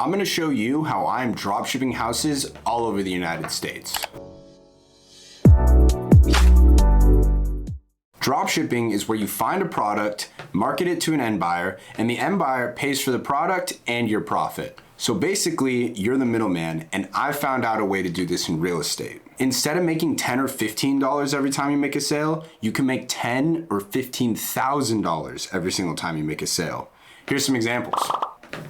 I'm going to show you how I'm dropshipping houses all over the United States. Dropshipping is where you find a product, market it to an end buyer, and the end buyer pays for the product and your profit. So basically, you're the middleman, and I found out a way to do this in real estate. Instead of making $10 or $15 every time you make a sale, you can make $10,000 or $15,000 every single time you make a sale. Here's some examples.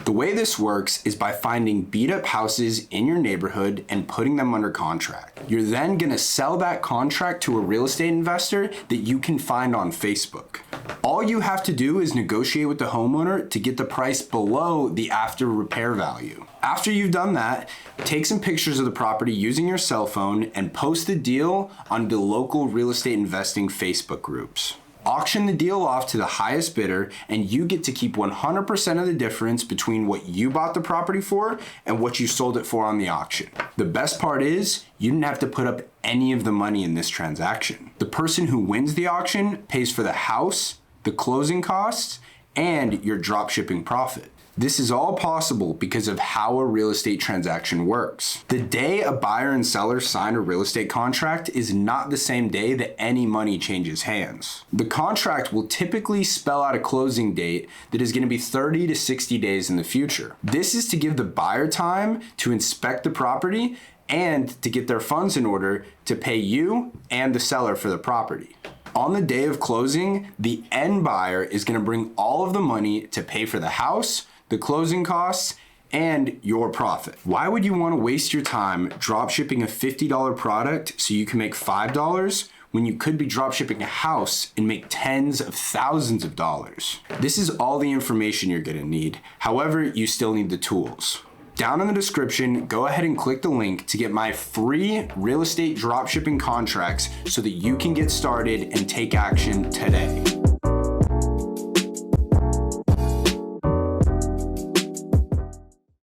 The way this works is by finding beat up houses in your neighborhood and putting them under contract. You're then gonna sell that contract to a real estate investor that you can find on Facebook. All you have to do is negotiate with the homeowner to get the price below the after repair value. After you've done that, take some pictures of the property using your cell phone and post the deal on the local real estate investing Facebook groups. Auction the deal off to the highest bidder, and you get to keep 100% of the difference between what you bought the property for and what you sold it for on the auction. The best part is, you didn't have to put up any of the money in this transaction. The person who wins the auction pays for the house, the closing costs, and your dropshipping profit. This is all possible because of how a real estate transaction works. The day a buyer and seller sign a real estate contract is not the same day that any money changes hands. The contract will typically spell out a closing date that is going to be 30 to 60 days in the future. This is to give the buyer time to inspect the property and to get their funds in order to pay you and the seller for the property. On the day of closing, the end buyer is going to bring all of the money to pay for the house, the closing costs, and your profit. Why would you want to waste your time dropshipping a $50 product so you can make $5 when you could be dropshipping a house and make tens of thousands of dollars? This is all the information you're going to need. However, you still need the tools. Down in the description, go ahead and click the link to get my free real estate dropshipping contracts so that you can get started and take action today.